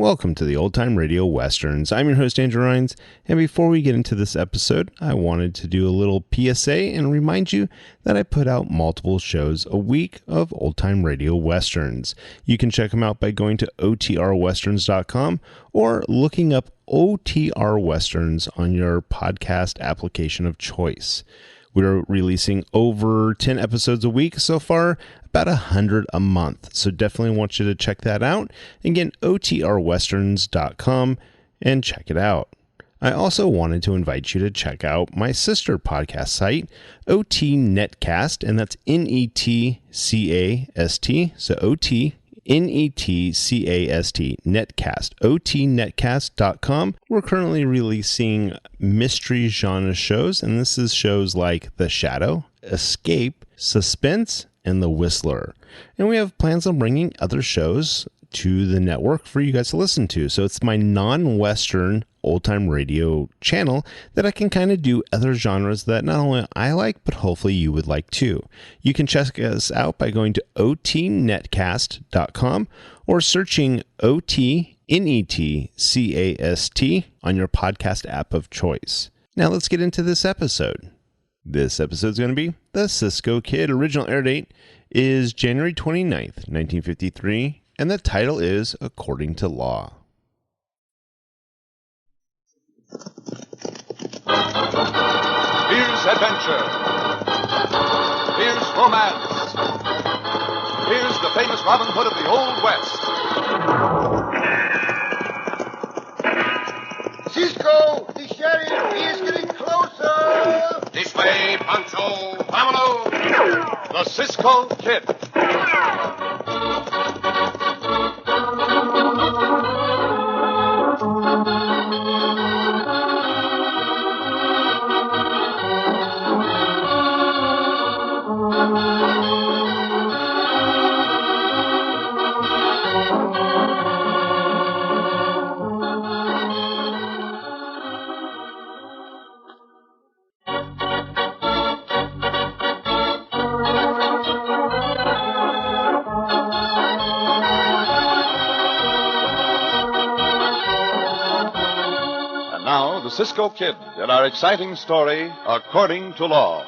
Welcome to the Old Time Radio Westerns. I'm your host, Andrew Rhines, and before we get into this episode, I wanted to do a little PSA and remind you that I put out multiple shows a week of Old Time Radio Westerns. You can check them out by going to otrwesterns.com or looking up OTR Westerns on your podcast application of choice. We're releasing over 10 episodes a week so far, about 100 a month. So definitely want you to check that out. Again, otrwesterns.com and check it out. I also wanted to invite you to check out my sister podcast site, OT Netcast, and that's Netcast. So OT Netcast, Netcast, otnetcast.com. We're currently releasing mystery genre shows, and this is shows like The Shadow, Escape, Suspense, and The Whistler. And we have plans on bringing other shows to the network for you guys to listen to. So it's my non-Western old-time radio channel that I can kind of do other genres that not only I like, but hopefully you would like too. You can check us out by going to otnetcast.com or searching OTNETCAST on your podcast app of choice. Now let's get into this episode. This episode is going to be The Cisco Kid. Original air date is January 29th, 1953, and the title is According to Law. Here's adventure. Here's romance. Here's the famous Robin Hood of the Old West. Cisco, the sheriff, he is getting closer. This way, Pancho. Vámonos. The Cisco Kid. The Cisco Kid in our exciting story, According to Law.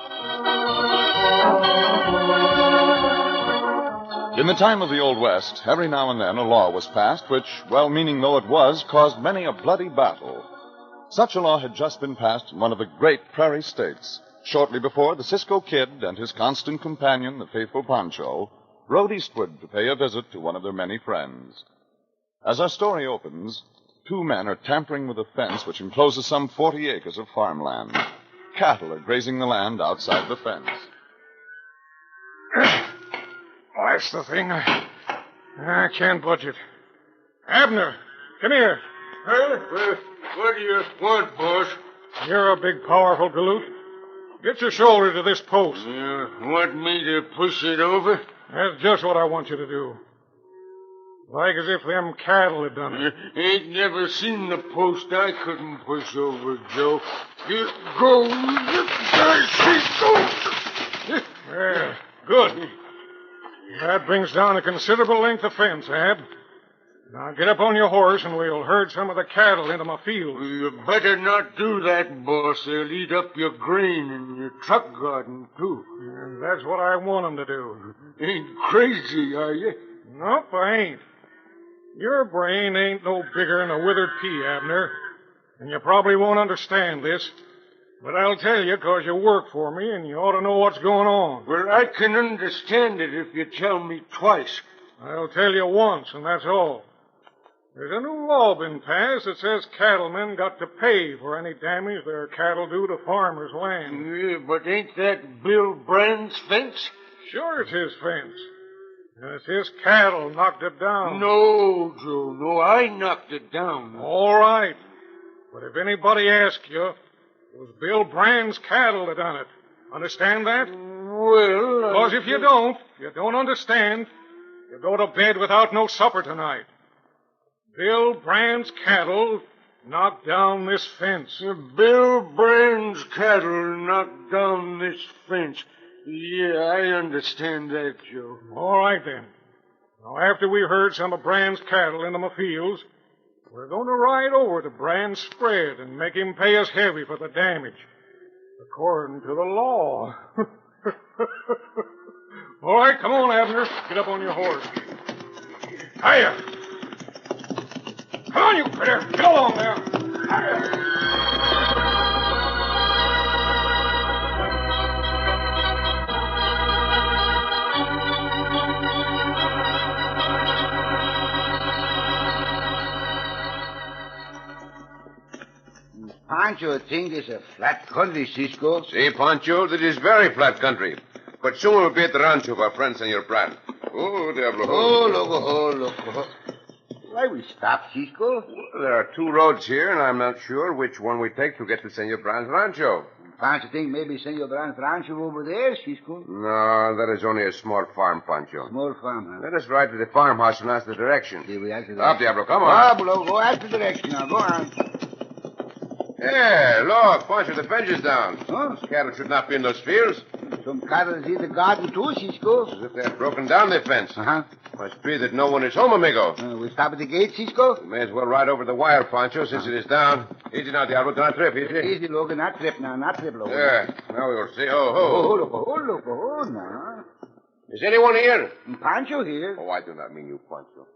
In the time of the Old West, every now and then a law was passed which, well-meaning though it was, caused many a bloody battle. Such a law had just been passed in one of the great prairie states. Shortly before, the Cisco Kid and his constant companion, the faithful Pancho, rode eastward to pay a visit to one of their many friends. As our story opens, two men are tampering with a fence which encloses some 40 acres of farmland. Cattle are grazing the land outside the fence. That's the thing. I can't budge it. Abner, come here. Huh? What do you want, boss? You're a big, powerful galoot. Get your shoulder to this post. You want me to push it over? That's just what I want you to do. Like as if them cattle had done it. Ain't never seen the post I couldn't push over, Joe. You go. Well, good. That brings down a considerable length of fence, Ab. Now get up on your horse and we'll herd some of the cattle into my field. You better not do that, boss. They'll eat up your grain and your truck garden, too. And that's what I want them to do. Ain't crazy, are you? Nope, I ain't. Your brain ain't no bigger than a withered pea, Abner. And you probably won't understand this. But I'll tell you 'cause you work for me and you ought to know what's going on. Well, I can understand it if you tell me twice. I'll tell you once, and that's all. There's a new law been passed that says cattlemen got to pay for any damage their cattle do to farmers' land. Yeah, but ain't that Bill Brand's fence? Sure it's his fence. And it's his cattle knocked it down. No, Joe, no, I knocked it down. All right. But if anybody asks you, it was Bill Brand's cattle that done it. Understand that? Well, Because if you don't understand, you go to bed without no supper tonight. Bill Brand's cattle knocked down this fence. Bill Brand's cattle knocked down this fence. Yeah, I understand that, Joe. All right, then. Now, after we herd some of Brand's cattle into my fields, We're going to ride over to Brand's spread and make him pay us heavy for the damage. According to the law. All right, come on, Abner. Get up on your horse. Hiya! Come on, you critter. Get along there. Hiya! Pancho think it's a flat country, Cisco. See, Pancho, that is very flat country. But soon we'll be at the rancho of our friend, Senor Brand. Oh, Diablo. Oh, loco. Why we stop, Cisco? Well, there are two roads here, and I'm not sure which one we take to get to Senor Brand's rancho. Pancho think maybe Senor Brand's rancho over there, Cisco. No, that is only a small farm, Pancho. Small farm, huh? Let us ride to the farmhouse and ask the direction. See, we ask the Up, Diablo, come on. Go ask the direction now. Go on. Hey, look, Pancho, the bench is down. Huh? Cattle should not be in those fields. Some cattle is in the garden too, Cisco. As if they had broken down the fence. Uh-huh. Must be that no one is home, amigo. We stop at the gate, Cisco? We may as well ride over the wire, Pancho, since it is down. Easy now, Diablo. Do not trip, easy. Easy, Loco. Not trip now. Not trip, Loco. Yeah, now we will see. Oh, Loco. Now. Is anyone here? Pancho here. Oh, I do not mean you, Pancho.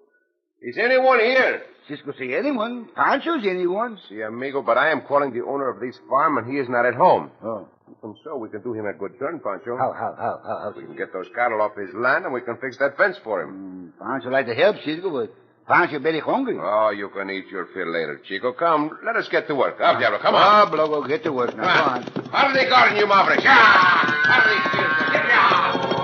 Is anyone here? Cisco say anyone. Pancho's anyone. See, amigo, but I am calling the owner of this farm, and he is not at home. Oh. And so we can do him a good turn, Pancho. How? We can get those cattle off his land, and we can fix that fence for him. Pancho like to help, Cisco, but Pancho very hungry. Oh, you can eat your fill later, Chico. Come, let us get to work. Up, Diablo, come on. Loco, get to work now. Go on. Out of the garden, you mavericks. Out of these fields. Get out.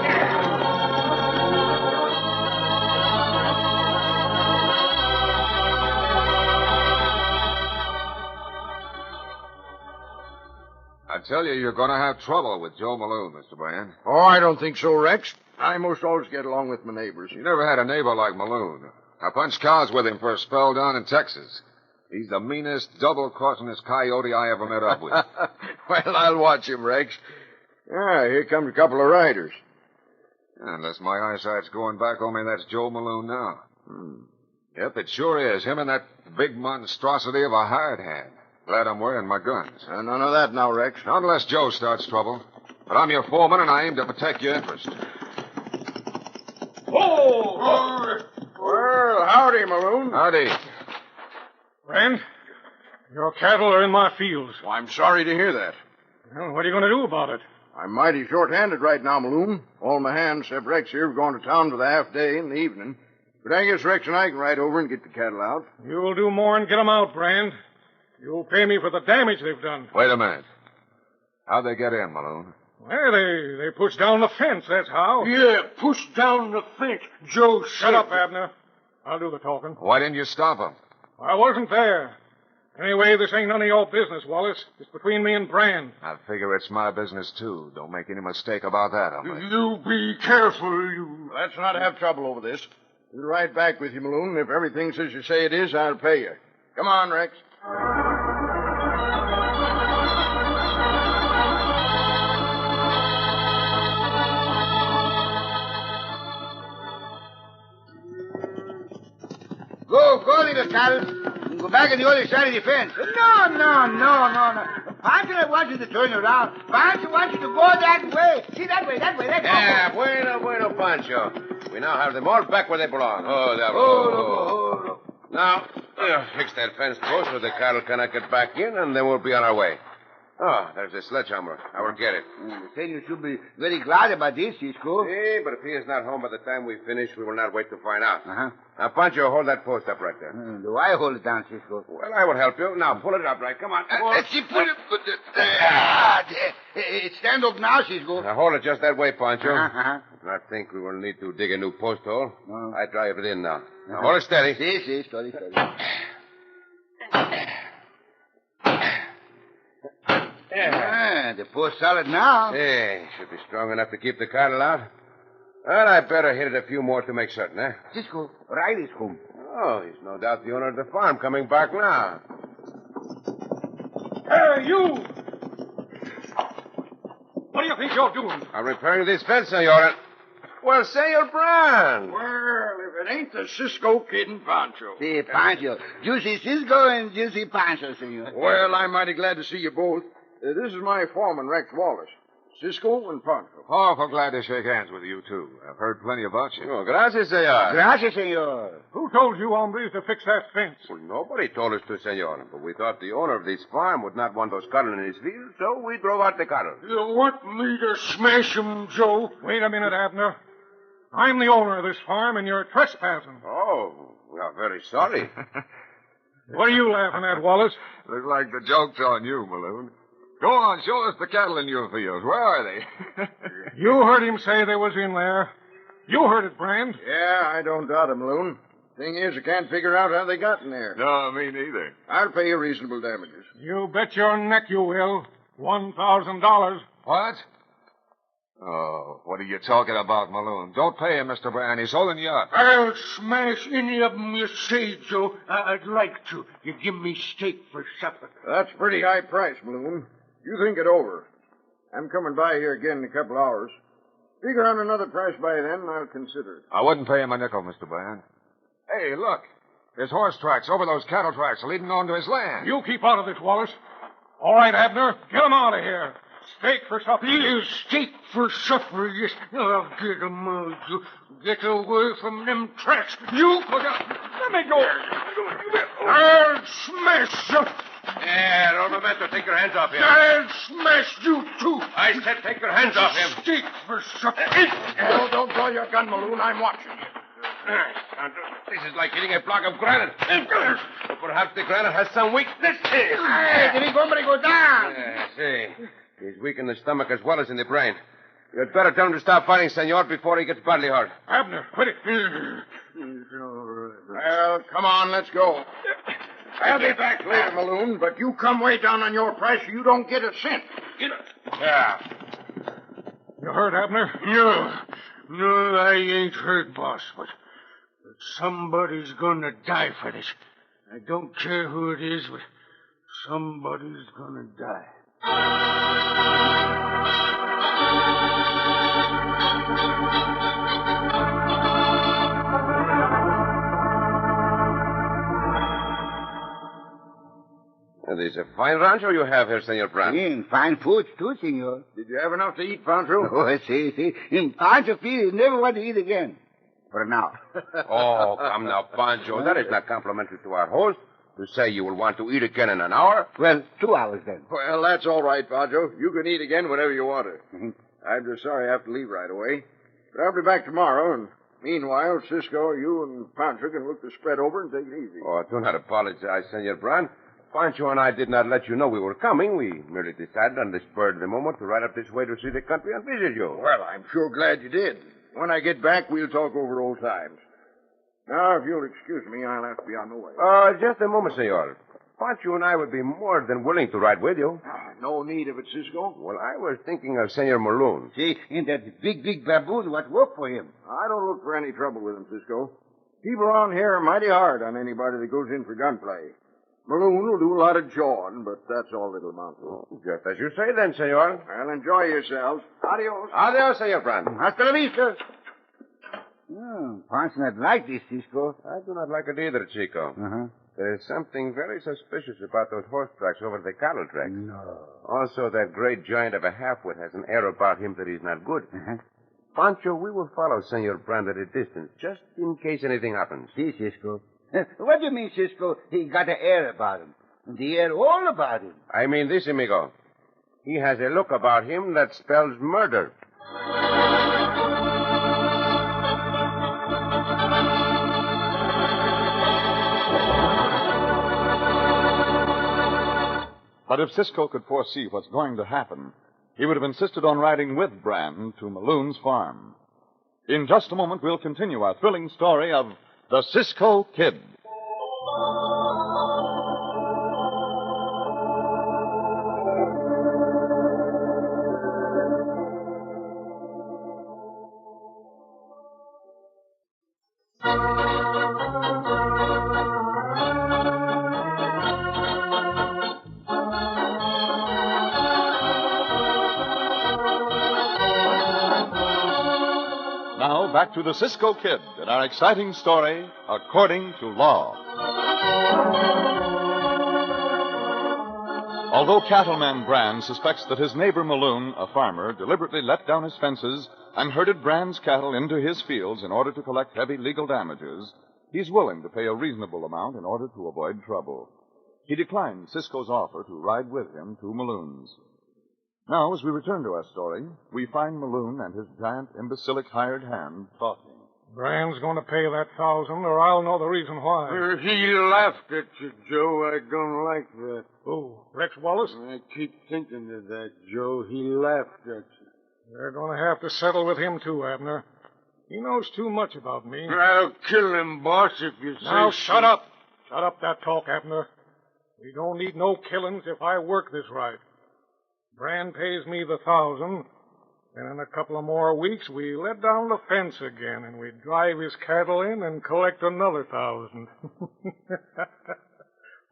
I tell you, you're going to have trouble with Joe Malone, Mr. Brand. Oh, I don't think so, Rex. I most always get along with my neighbors. You never had a neighbor like Malone. I punched cows with him for a spell down in Texas. He's the meanest, double-crossingest coyote I ever met up with. Well, I'll watch him, Rex. Ah, here comes a couple of riders. Unless my eyesight's going back on me, that's Joe Malone now. Yep, it sure is. Him and that big monstrosity of a hired hand. Glad I'm wearing my guns. None of that now, Rex. Not unless Joe starts trouble. But I'm your foreman, and I aim to protect your interest. Well, howdy, Malone. Howdy. Brand, your cattle are in my fields. Well, I'm sorry to hear that. Well, what are you going to do about it? I'm mighty short-handed right now, Malone. All my hands, except Rex here, have gone to town for the half day in the evening. But I guess Rex and I can ride over and get the cattle out. You'll do more than get them out, Brand. You'll pay me for the damage they've done. Wait a minute. How'd they get in, Malone? Well, they pushed down the fence, that's how. Yeah, push down the fence. Joe, Shut up, Abner. I'll do the talking. Why didn't you stop them? I wasn't there. Anyway, this ain't none of your business, Wallace. It's between me and Brand. I figure it's my business, too. Don't make any mistake about that, hombre. You be careful, you. Let's not have trouble over this. We'll ride back with you, Malone. If everything's as you say it is, I'll pay you. Come on, Rex. Go, little cattle. Go back on the other side of the fence. No. Pancho wants you to turn around. Pancho wants you to go that way. See, that way. Yeah, bueno, Pancho. We now have them all back where they belong. Oh, that Oh, Now, fix that fence post so the cattle cannot get back in, and then we'll be on our way. Oh, there's the sledgehammer. I will get it. The senor should be very glad about this, Cisco. See, but if he is not home by the time we finish, we will not wait to find out. Uh-huh. Now, Pancho, hold that post up right there. Do I hold it down, Cisco? Well, I will help you. Now, pull it up right. Come on. Let's see, put it... It stand up now, Cisco. Now, hold it just that way, Pancho. Uh-huh. I do not think we will need to dig a new post hole. No. I drive it in now. Now, hold it steady. See, steady. The post solid now. Hey, should be strong enough to keep the cattle out. Well, I better hit it a few more to make certain, eh? Cisco, Riley's home. Oh, he's no doubt the owner of the farm coming back now. Hey, you! What do you think you're doing? I'm repairing this fence, senor. Well, Senor Brand. Well, if it ain't the Cisco Kid and Pancho. Si, Pancho. Juicy Cisco and Juicy Pancho, senor. Well, I'm mighty glad to see you both. This is my foreman, Rex Wallace. Cisco and Pancho. Awful glad to shake hands with you, too. I've heard plenty about you. Oh, gracias, senor. Gracias, senor. Who told you hombres to fix that fence? Well, nobody told us to, senor, but we thought the owner of this farm would not want those cattle in his field, so we drove out the cattle. You want me to smash 'em, Joe? Wait a minute, Abner. I'm the owner of this farm, and you're trespassing. Oh, we are very sorry. What are you laughing at, Wallace? Looks like the joke's on you, Maloon. Go on, show us the cattle in your fields. Where are they? You heard him say they was in there. You heard it, Brand. Yeah, I don't doubt him, Loon. Thing is, I can't figure out how they got in there. No, me neither. I'll pay you reasonable damages. You bet your neck you will. $1,000. What? Oh, what are you talking about, Maloon? Don't pay him, Mr. Brand. He's holding you up. I'll smash any of 'em you say, Joe. I'd like to. You give me steak for supper. That's a pretty high price, Maloon. You think it over. I'm coming by here again in a couple hours. Figure on another price by then, and I'll consider it. I wouldn't pay him a nickel, Mr. Brand. Hey, look. There's horse tracks over those cattle tracks leading onto his land. You keep out of this, Wallace. All right, Abner. Get 'em out of here. Steak for supper. Here's steak for supper, yes. I'll get 'em out, Joe. Get away from them tracks. You look out. Let me go. I'll smash you. Yeah, Romamento, take your hands off him. I'll smash you, too. I said take your hands off him. Steak for supper. Oh, don't draw your gun, Maloon. I'm watching. This is like hitting a block of granite. Or perhaps the granite has some weakness. Hey, the big hombre go down. See. He's weak in the stomach as well as in the brain. You'd better tell him to stop fighting, senor, before he gets badly hurt. Abner, quit it. Well, come on, let's go. I'll be back later, Maloon, but you come way down on your price or you don't get a cent. Yeah. You heard, Abner? No, I ain't hurt, boss, but somebody's gonna die for this. I don't care who it is, but somebody's gonna die. This is a fine rancho you have here, Senor Brand. Fine food, too, senor. Did you have enough to eat, Pancho? Oh, see. In Pancho feels never want to eat again. For now. Oh, come now, Pancho. That is not complimentary to our host. To say you will want to eat again in an hour? Well, 2 hours then. Well, that's all right, Pancho. You can eat again whenever you want to. I'm just sorry I have to leave right away. But I'll be back tomorrow, and meanwhile, Cisco, you and Pancho can look the spread over and take it easy. Oh, do not apologize, Senor Brand. Pancho and I did not let you know we were coming. We merely decided on the spur of the moment to ride up this way to see the country and visit you. Well, I'm sure glad you did. When I get back, we'll talk over old times. Now, if you'll excuse me, I'll have to be on the way. Just a moment, senor. Pancho and I would be more than willing to ride with you. No need of it, Cisco. Well, I was thinking of Senor Maloon. See, and that big baboon what work for him. I don't look for any trouble with him, Cisco. People around here are mighty hard on anybody that goes in for gunplay. Maloon will do a lot of jawing, but that's all it'll amount to. Oh, just as you say then, senor. Well, enjoy yourselves. Adios. Adios, Senor Brand. Hasta la vista. Pancho not like this, Cisco. I do not like it either, Chico. Uh-huh. There is something very suspicious about those horse tracks over the cattle tracks. No. Also, that great giant of a half-wit has an air about him that is not good. Uh-huh. Pancho, we will follow Senor Brand at a distance, just in case anything happens. See, Cisco. What do you mean, Cisco? He got an air about him. And the air all about him. I mean this, amigo. He has a look about him that spells murder. But if Cisco could foresee what's going to happen, he would have insisted on riding with Brand to Maloon's farm. In just a moment, we'll continue our thrilling story of the Cisco Kid. Now, back to the Cisco Kid and our exciting story, According to Law. Although cattleman Brand suspects that his neighbor Maloon, a farmer, deliberately let down his fences and herded Brand's cattle into his fields in order to collect heavy legal damages, he's willing to pay a reasonable amount in order to avoid trouble. He declined Cisco's offer to ride with him to Maloon's. Now, as we return to our story, we find Maloon and his giant imbecilic hired hand talking. Brand's going to pay that 1,000, or I'll know the reason why. He laughed at you, Joe. I don't like that. Who, Rex Wallace? I keep thinking of that, Joe. He laughed at you. You're going to have to settle with him, too, Abner. He knows too much about me. I'll kill him, boss, if you say Now, so. shut up. Shut up that talk, Abner. We don't need no killings if I work this right. Brand pays me the 1,000, and in a couple of more weeks we let down the fence again, and we drive his cattle in and collect another 1,000.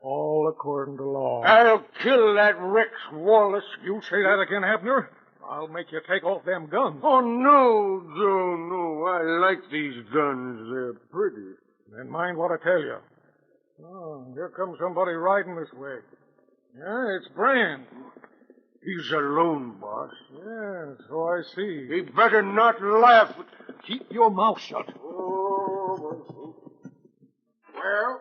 All according to law. I'll kill that Rex Wallace. You say that again, Abner? I'll make you take off them guns. Oh, no, Joe, no. I like these guns. They're pretty. Then mind what I tell you. Oh, here comes somebody riding this way. Yeah, it's Brand. He's alone, boss. Yeah, so I see. He better not laugh. Keep your mouth shut. Oh. Well,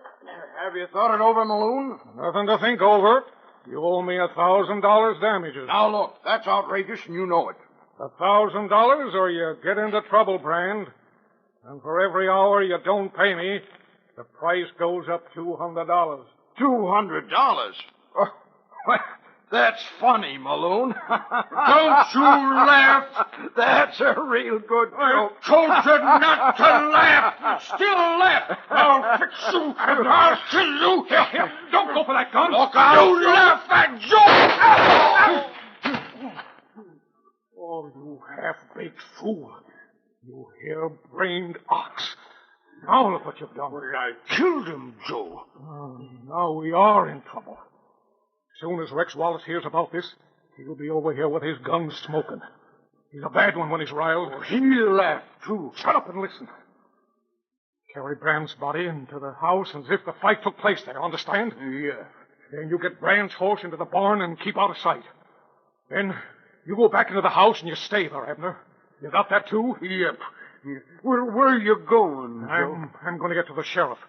have you thought it over, Maloon? Nothing to think over. You owe me $1,000 damages. Now, look, that's outrageous, and you know it. $1,000 or you get into trouble, Brand. And for every hour you don't pay me, the price goes up $200. $200? Oh, that's funny, Maloon. Don't you laugh. That's a real good I joke. told you not to laugh. Still laugh. I'll fix you. I'll kill you. Here, don't go for that gun. Look out. You laugh at Joe. Oh, you half-baked fool. You hair-brained ox. Now look what you've done. Well, I killed him, Joe. Oh, now we are in trouble. As soon as Rex Wallace hears about this, he'll be over here with his gun smoking. He's a bad one when he's riled. He'll laugh, too. Shut up and listen. Carry Brand's body into the house as if the fight took place there, understand? Yeah. Then you get Brand's horse into the barn and keep out of sight. Then you go back into the house and you stay there, Abner. You got that, too? Yep. Where are you going, Joe? I'm going to get to the sheriff.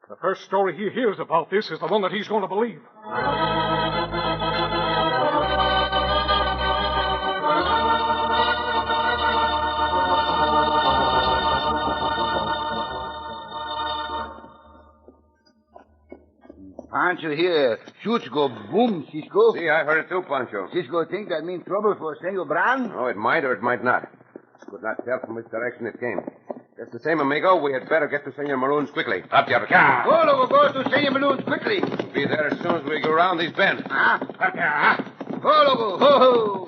The first story he hears about this is the one that he's going to believe. Pancho here. Shoots go boom, Cisco. See, I heard it too, Pancho. Cisco think that means trouble for Senor Brand? Oh, it might or it might not. Could not tell from which direction it came. Just the same, amigo, we had better get to Senor Maroon's quickly. Up, there. Go, loco, go to Senor Balloons quickly. Be there as soon as we go around these bends. Up there. Go, loco, ho, ho.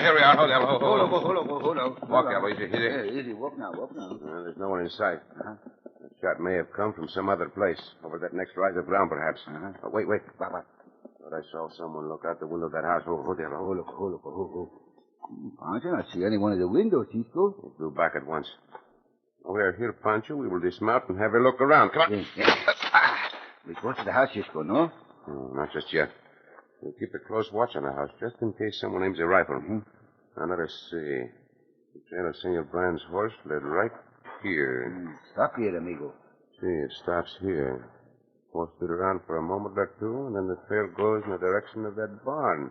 Here we are. Hold on, Ho, loco, ho, loco, hold on. Walk, Diablo, easy, easy. Yeah, easy, walk now, walk now. There's no one in sight. The shot may have come from some other place. Over that next rise of ground, perhaps. Oh, wait. Thought I saw someone look out the window of that house. Oh, there. Oh, look, ho. Pancho, I see any one of the windows, Cisco. He flew back at once. Over here, Pancho. We will dismount and have a look around. Come on. Yeah. We go to the house, Cisco, no? No, not just yet. We'll keep a close watch on the house, just in case someone aims a rifle. Now, let us see. The trail of Senor Brand's horse led right here. Stop here, amigo. See, it stops here. Horse stood around for a moment or two, and then the trail goes in the direction of that barn.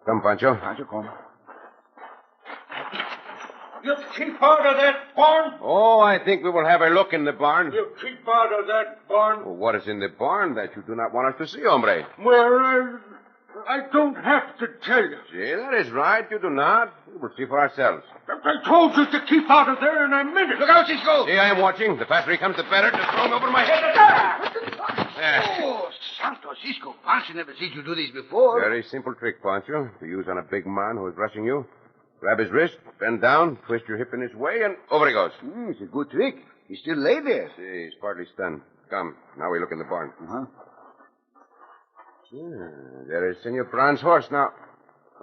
Come, Pancho. Pancho, come. You keep out of that barn. Oh, I think we will have a look in the barn. You keep out of that barn. Well, what is in the barn that you do not want us to see, hombre? Well, I don't have to tell you. See, that is right. You do not. We will see for ourselves. I told you to keep out of there, and I meant it. Look out, Cisco. See, I am watching. The faster he comes, the better. Just throw him over my head. There. Oh, Santo Cisco. Pancho never seen you do this before. Very simple trick, Pancho, to use on a big man who is rushing you. Grab his wrist, bend down, twist your hip in his way, and over he goes. It's a good trick. He still lay there. See, he's partly stunned. Come, now we look in the barn. Uh-huh. Yeah, there is Senor Brand's horse now.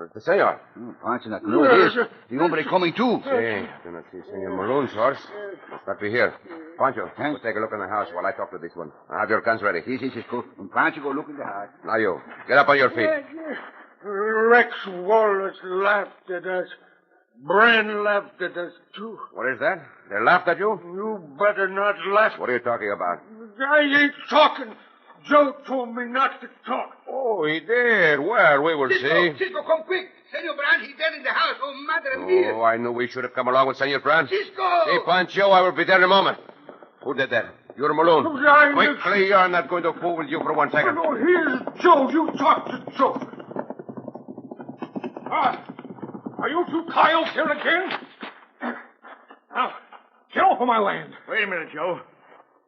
Where's the senor? Pancho not know this. The hombre coming too. Hey, do not see Senor Malone's horse. Must not be here. Pancho, go take a look in the house while I talk to this one. Have your guns ready. Si, Cisco. And Pancho go look in the house. Now you, get up on your feet. Rex Wallace laughed at us. Bren laughed at us, too. What is that? They laughed at you? You better not laugh. What are you talking about? I ain't talking. Joe told me not to talk. Oh, he did. Well, we will see. Cisco, come quick. Senor Brand, he's dead in the house. Oh, madre mia. Oh, I knew we should have come along with Senor Brand. Cisco! See, Pancho, I will be there in a moment. Who did that? You're Malone. I- Quickly, I'm not going to fool with you for 1 second. Oh, here's Joe. You talk to Joe. Are you two coyotes here again? Now, get off of my land. Wait a minute, Joe.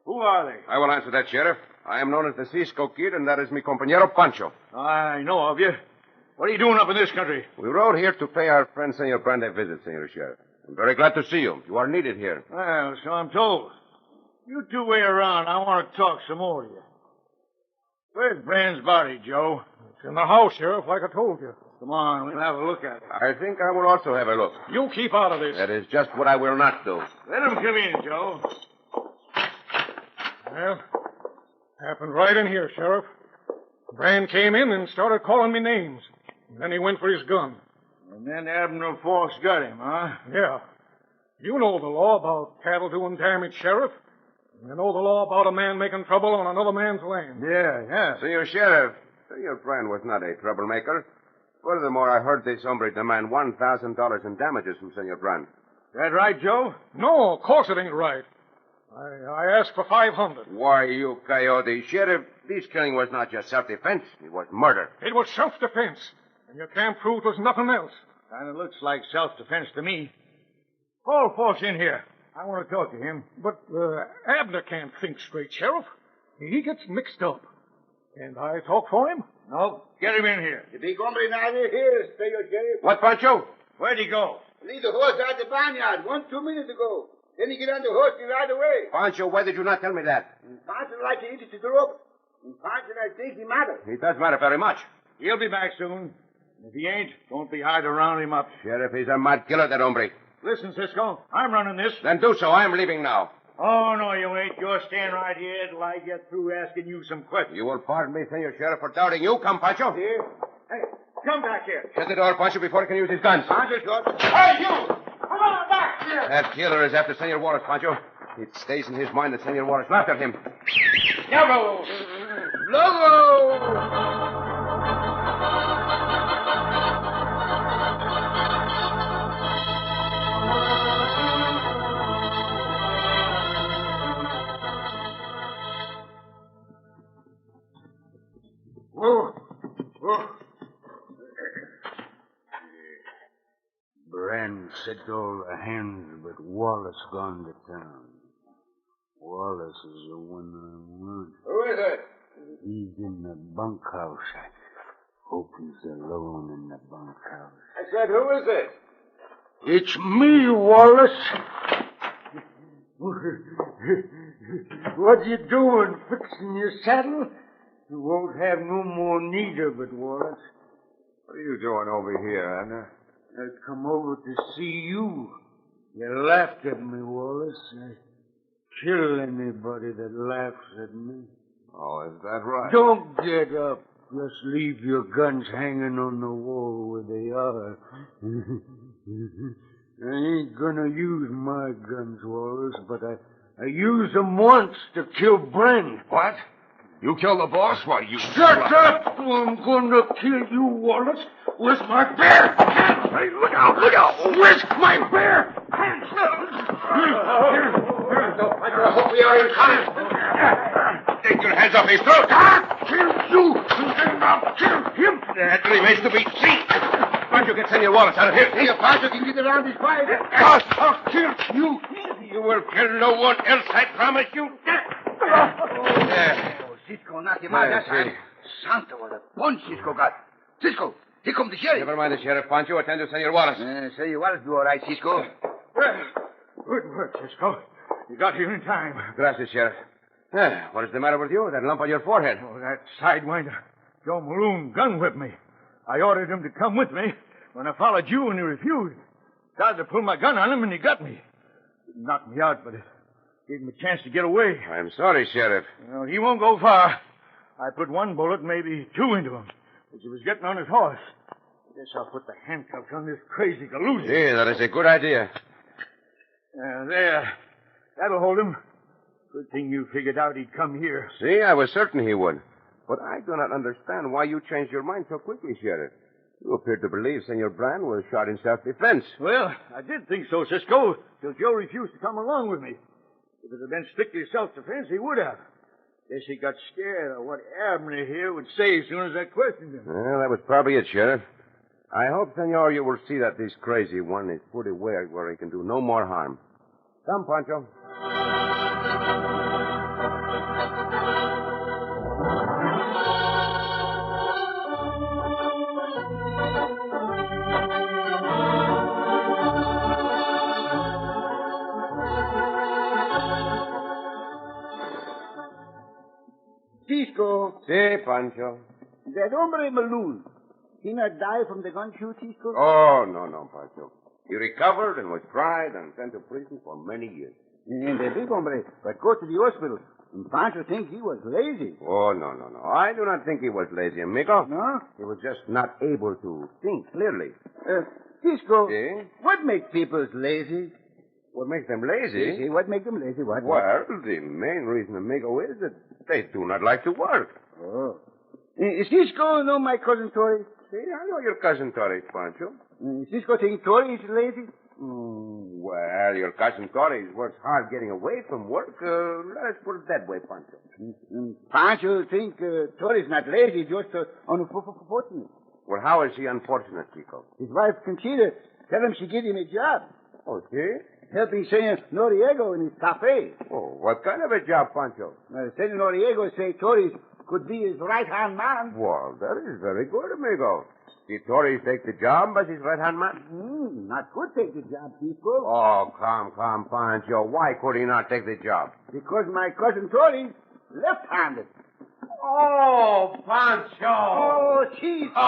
Who are they? I will answer that, Sheriff. I am known as the Cisco Kid, and that is mi compañero Pancho. I know of you. What are you doing up in this country? We rode here to pay our friend Senor Brand a visit, Senor Sheriff. I'm very glad to see you. You are needed here. Well, so I'm told. You two wait around. I want to talk some more to you. Where's Brand's body, Joe? It's in the house, Sheriff, like I told you. Come on, we'll have a look at it. I think I will also have a look. You keep out of this. That is just what I will not do. Let him come in, Joe. Well, happened right in here, Sheriff. Brand came in and started calling me names. And then he went for his gun. And then Abner Force got him, huh? Yeah. You know the law about cattle doing damage, Sheriff. You know the law about a man making trouble on another man's land. Yeah. Senor Sheriff, Senor Brand was not a troublemaker. Furthermore, I heard this hombre demand $1,000 in damages from Senor Brand. That right, Joe? No, of course it ain't right. I asked for 500. Why, you coyote. Sheriff, this killing was not just self-defense. It was murder. It was self-defense. And you can't prove there's nothing else. Kind of looks like self-defense to me. Call Force in here. I want to talk to him. But Abner can't think straight, Sheriff. He gets mixed up. And I talk for him? No, get him in here. The big hombre now here, Senor Sheriff. What, Pancho? Where'd he go? Leave the horse out the barnyard 2 minutes ago. Then he get on the horse and ride away. Pancho, why did you not tell me that? Pancho like to eat it to the rope. And Pancho, I think he matter. It does matter very much. He'll be back soon. If he ain't, don't be hard to round him up. Sheriff, he's a mad killer, that hombre. Listen, Cisco, I'm running this. Then do so. I'm leaving now. Oh, no, you ain't. You're staying right here till I get through asking you some questions. You will pardon me, Senor Sheriff, for doubting you. Come, Pancho. Here. Hey, come back here. Shut the door, Pancho, before he can use his guns. Pancho shot. Hey, you! Come on back here. That killer is after Senor Wallace, Pancho. It stays in his mind that Senor Wallace laughed at him. Logo! Brand said all the hands but Wallace gone to town. Wallace is the one I want. Who is it? He's in the bunkhouse. I hope he's alone in the bunkhouse. I said, who is it? It's me, Wallace. What you doing? Fixing your saddle? You won't have no more need of it, Wallace. What are you doing over here, Abner? I come over to see you. You laughed at me, Wallace. I kill anybody that laughs at me. Oh, is that right? Don't get up. Just leave your guns hanging on the wall where they are. I ain't gonna use my guns, Wallace, but I used them once to kill Brent. What? You killed the boss? Why, you... Shut up! I'm gonna kill you, Wallace. Where's my bear? Hey, look out! Look out! Where's my bear? I hope we are in time. Take your hands off his throat. I'll kill you! And I'll kill him! That remains to be seen. Why don't you get Senor Wallace out of here? Hey, Pancho can get around this fire. I'll kill you! You will kill no one else, I promise you. There. Cisco knocked him out that Yes, time. Santa, what a punch Cisco got. Cisco, here comes the sheriff. Never mind the sheriff, Pancho. Attend to Senor Wallace. Senor Wallace do all right, Cisco. Well, good work, Cisco. You got here in time. Gracias, Sheriff. What is the matter with you? That lump on your forehead. Oh, that sidewinder, Joe Malone, gun whipped me. I ordered him to come with me when I followed you and he refused. Started to pull my gun on him and he got me. Didn't knock me out, but it gave him a chance to get away. I'm sorry, Sheriff. Well, he won't go far. I put one bullet, maybe two into him, as he was getting on his horse. Guess I'll put the handcuffs on this crazy Galoozy. Yeah, that is a good idea. There. That'll hold him. Good thing you figured out he'd come here. See, I was certain he would. But I do not understand why you changed your mind so quickly, Sheriff. You appear to believe Senor Brand was shot in self-defense. Well, I did think so, Cisco, till Joe refused to come along with me. If it had been strictly self-defense, he would have. Guess he got scared of what Abner here would say as soon as I questioned him. Well, that was probably it, Sheriff. I hope, Senor, you will see that this crazy one is put away where he can do no more harm. Come, Pancho. Cisco, Si, Pancho. that hombre Maloon, he not die from the gun shoot, Cisco? Oh, no, Pancho. He recovered and was tried and sent to prison for many years. And the big hombre, but go to the hospital. And Pancho think he was lazy. Oh, no. I do not think he was lazy, amigo. No? He was just not able to think clearly. Cisco, Si? what make people lazy? What makes them lazy? Si, what make them lazy? What? Well, the main reason, amigo, is that they do not like to work. Oh. Cisco know my cousin Tori? See, I know your cousin Tori, Pancho. Cisco think Tori is lazy? Well, your cousin Tori works hard getting away from work. Let us put it that way, Pancho. Pancho think Tori's not lazy, just unfortunate. Well, how is he unfortunate, Chico? His wife Conchita tell him she give him a job. Oh, see? Helping Senor Noriego in his cafe. Oh, what kind of a job, Pancho? Senor Noriego say Tori could be his right-hand man. Well, that is very good, amigo. Did Tori take the job as his right-hand man? Not could take the job, Cisco. Oh, come, Pancho. Why could he not take the job? Because my cousin Tori left-handed. Oh, Pancho. Oh, Cisco.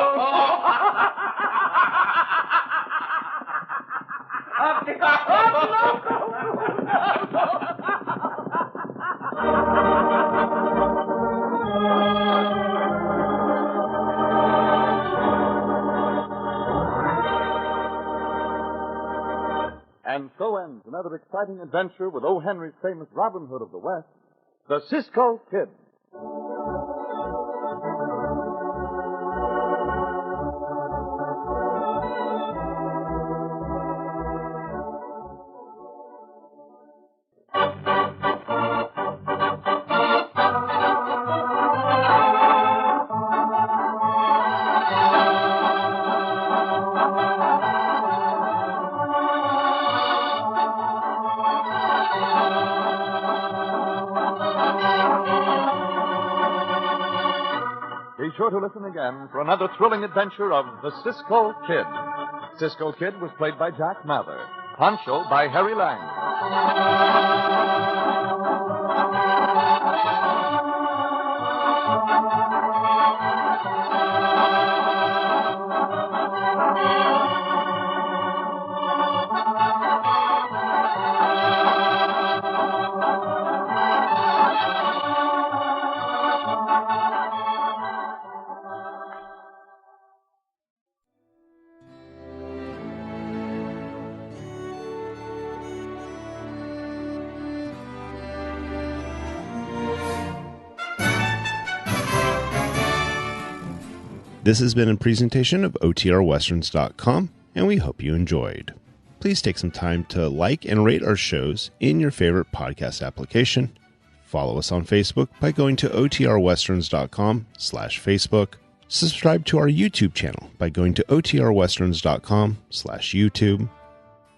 And so ends another exciting adventure with O. Henry's famous Robin Hood of the West, the Cisco Kid. Be sure to listen again for another thrilling adventure of the Cisco Kid. Cisco Kid was played by Jack Mather. Pancho by Harry Lang. This has been a presentation of OTRWesterns.com, and we hope you enjoyed. Please take some time to like and rate our shows in your favorite podcast application. Follow us on Facebook by going to OTRWesterns.com/Facebook. Subscribe to our YouTube channel by going to OTRWesterns.com/YouTube.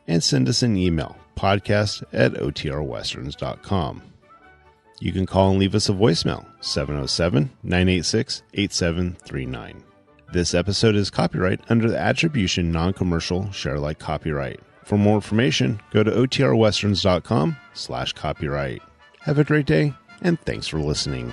And send us an email, podcast@OTRWesterns.com. You can call and leave us a voicemail, 707-986-8739. This episode is copyright under the Attribution Non-Commercial Share-alike copyright. For more information, go to OTRWesterns.com/copyright. Have a great day, and thanks for listening.